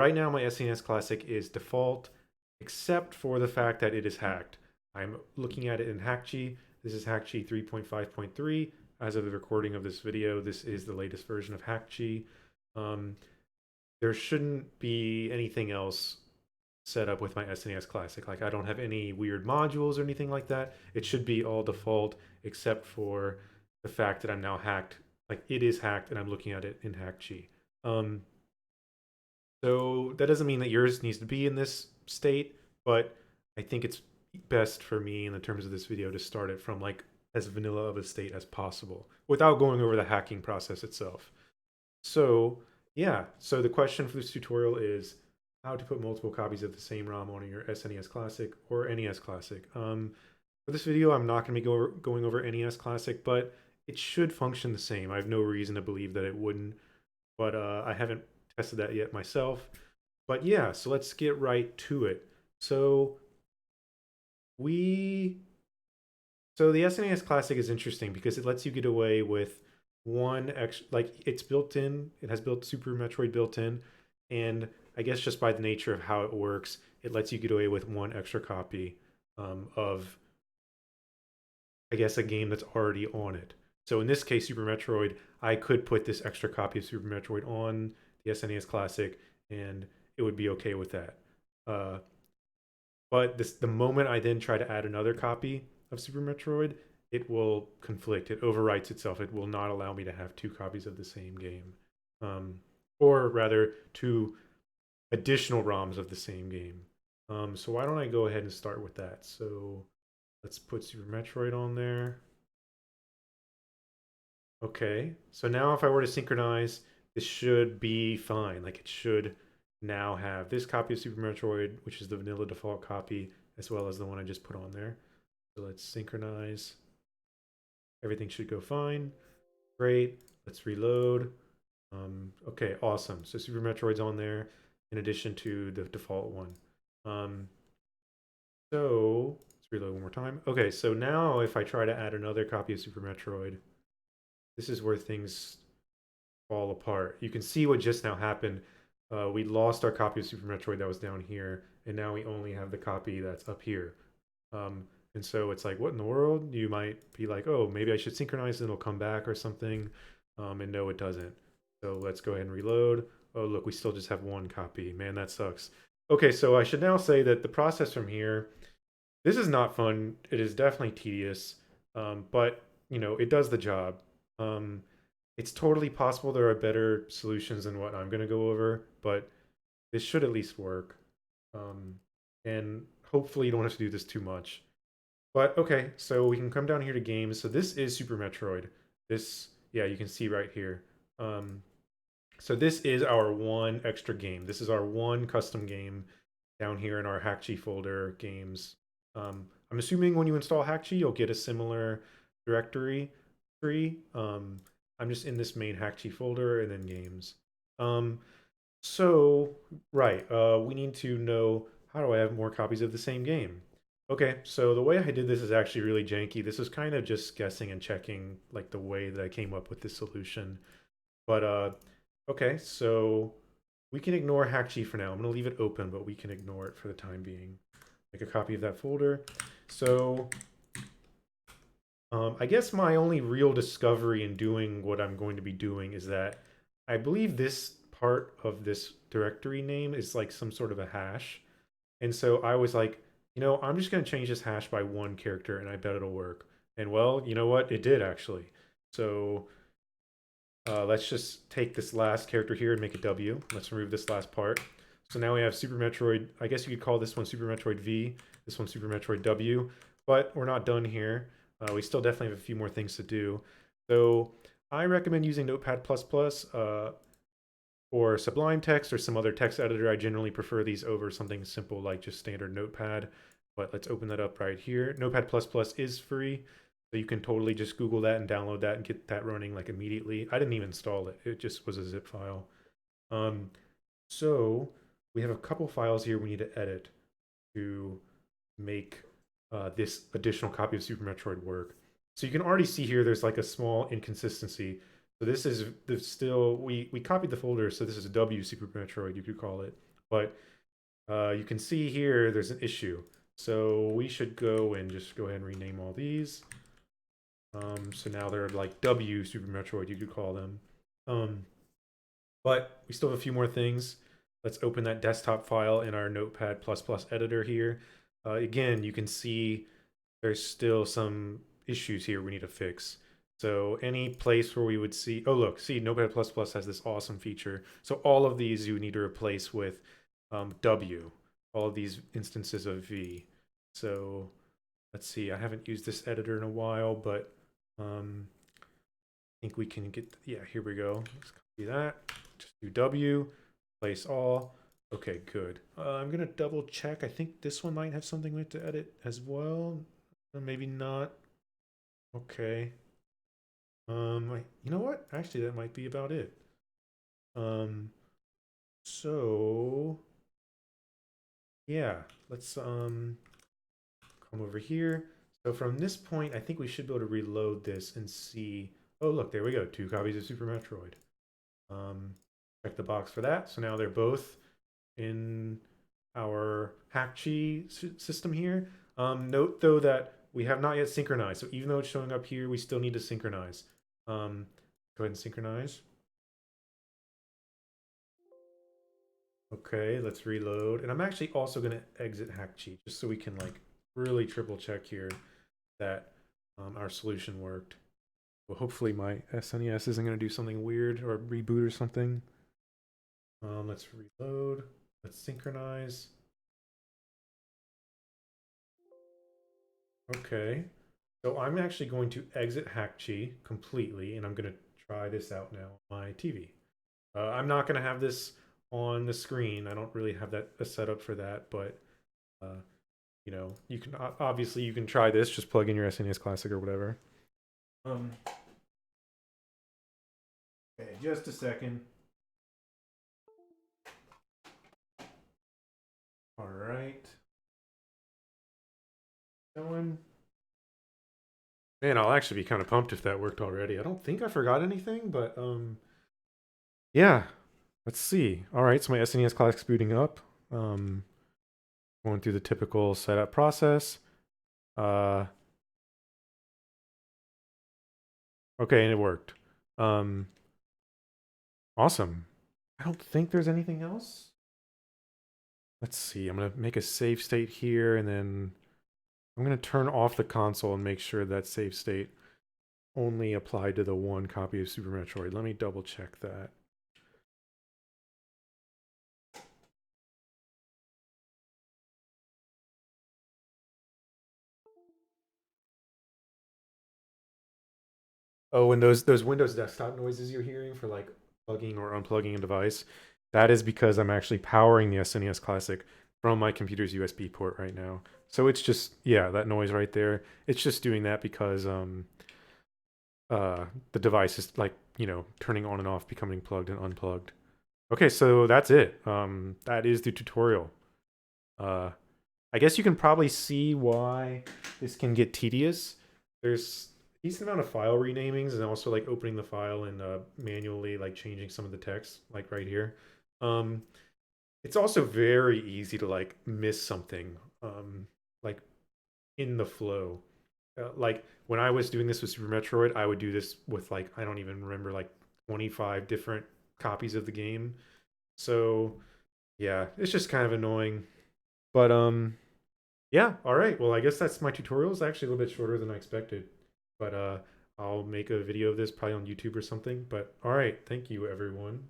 Right now, my SNES Classic is default, except for the fact that it is hacked. I'm looking at it in Hackchi. This is Hackchi 3.5.3. As of the recording of this video, this is the latest version of Hackchi. Um, there shouldn't be anything else set up with my SNES Classic. Like, I don't have any weird modules or anything like that. It should be all default, except for the fact that I'm now hacked. Like, it is hacked, and I'm looking at it in Hackchi. Um, so that doesn't mean that yours needs to be in this state, but I think it's best for me in the terms of this video to start it from like as vanilla of a state as possible without going over the hacking process itself. So yeah, so the question for this tutorial is how to put multiple copies of the same ROM on your SNES Classic or NES Classic. For this video, I'm not going to be going over NES Classic, but it should function the same. I have no reason to believe that it wouldn't, but I haven't tested that yet myself. But yeah, so let's get right to it. So we so the SNES Classic is interesting because it lets you get away with one extra, like it's built in, it has built Super Metroid built in, and I guess just by the nature of how it works, it lets you get away with one extra copy of, I guess, a game that's already on it. So in this case, Super Metroid, I could put this extra copy of Super Metroid on the SNES Classic, and it would be okay with that. Uh, but the moment I then try to add another copy of Super Metroid, it will conflict. It overwrites itself. It will not allow me to have two copies of the same game, um, or rather, two additional ROMs of the same game. So why don't I go ahead and start with that? So let's put Super Metroid on there. Okay, so now if I were to synchronize, this should be fine. Like it should now have this copy of Super Metroid, which is the vanilla default copy, as well as the one I just put on there. So let's synchronize. Everything should go fine. Great. Let's reload. Okay, awesome. So Super Metroid's on there in addition to the default one. Um, so let's reload one more time. Okay, so now if I try to add another copy of Super Metroid, this is where things fall apart. You can see what just now happened. We lost our copy of Super Metroid that was down here, and now we only have the copy that's up here. And so it's like, what in the world? You might be like, oh, maybe I should synchronize and it'll come back or something. And no, it doesn't. So let's go ahead and reload. Oh, look, we still just have one copy. Man, that sucks. Okay, so I should now say that the process from here, this is not fun. It is definitely tedious, but it does the job. Um, it's totally possible there are better solutions than what I'm going to go over, but this should at least work. Um, and hopefully you don't have to do this too much. But okay, so we can come down here to games. So this is Super Metroid. This, yeah, you can see right here. Um, so this is our one extra game. This is our one custom game down here in our Hackchi folder games. I'm assuming when you install Hackchi, you'll get a similar directory tree. I'm just in this main Hackchi folder and then games. Um, so, right, we need to know how do I have more copies of the same game? Okay, so the way I did this is actually really janky. This is kind of just guessing and checking like the way that I came up with this solution. But okay, so we can ignore Hackchi for now. I'm gonna leave it open, but we can ignore it for the time being. Make a copy of that folder. So I guess my only real discovery in doing what I'm going to be doing is that I believe this part of this directory name is like some sort of a hash. And so I was like, I'm just going to change this hash by one character and I bet it'll work. And well, you know what? It did actually. So let's just take this last character here and make a W. Let's remove this last part. So now we have Super Metroid. I guess you could call this one Super Metroid V, this one Super Metroid W, but we're not done here. We still definitely have a few more things to do. So I recommend using Notepad++ or Sublime Text or some other text editor. I generally prefer these over something simple like just standard Notepad. But let's open that up right here. Notepad++ is free. So you can totally just Google that and download that and get that running like immediately. I didn't even install it. It just was a zip file. Um, so we have a couple files here we need to edit to make this additional copy of Super Metroid work. So you can already see here there's like a small inconsistency. So this is still, we copied the folder, so this is a W Super Metroid, you could call it. But you can see here there's an issue. So we should go and just go ahead and rename all these. So now they're like W Super Metroid, you could call them. Um, but we still have a few more things. Let's open that desktop file in our Notepad++ editor here. Again, you can see there's still some issues here we need to fix. So any place where we would see, oh look, see Notepad++ has this awesome feature. So all of these you need to replace with W, all of these instances of V. So let's see, I haven't used this editor in a while, but I think we can get, yeah, here we go. Let's copy that, just do W, place all. Okay, good. I'm gonna double check. I think this one might have something we have to edit as well. Or maybe not. Okay. You know what? Actually, that might be about it. So yeah, let's come over here. So from this point, I think we should be able to reload this and see. Oh, look, there we go. 2 copies of Super Metroid. Check the box for that. So now they're both in our Hakchi system here. Note though that we have not yet synchronized. So even though it's showing up here, we still need to synchronize. Go ahead and synchronize. Okay, let's reload. And I'm actually also going to exit Hakchi just so we can like really triple check here that our solution worked. Well, hopefully my SNES isn't going to do something weird or reboot or something. Let's reload. Let's synchronize. Okay. So I'm actually going to exit Hakchi completely, and I'm going to try this out now on my TV. I'm not going to have this on the screen. I don't really have that a setup for that, but you know, you can obviously you can try this. Just plug in your SNES Classic or whatever. Okay, just a second. All right. Going. Man, I'll actually be kind of pumped if that worked already. I don't think I forgot anything, but yeah. Let's see. All right, so my SNES Classic's booting up. Going through the typical setup process. Okay, and it worked. Awesome. I don't think there's anything else. Let's see. I'm going to make a save state here, and then I'm going to turn off the console and make sure that save state only applied to the one copy of Super Metroid. Let me double check that. Oh, and those Windows desktop noises you're hearing for like plugging or unplugging a device, that is because I'm actually powering the SNES Classic from my computer's USB port right now. So it's just, yeah, that noise right there. It's just doing that because the device is like, you know, turning on and off, becoming plugged and unplugged. Okay, so that's it. That is the tutorial. I guess you can probably see why this can get tedious. There's a decent amount of file renamings and also like opening the file and manually like changing some of the text, like right here. Um, it's also very easy to like miss something, like in the flow. Like when I was doing this with Super Metroid, I would do this with like I don't even remember like 25 different copies of the game. So yeah, it's just kind of annoying. But yeah, all right. Well, I guess that's my tutorial. It's actually a little bit shorter than I expected. But I'll make a video of this probably on YouTube or something. But all right, thank you everyone.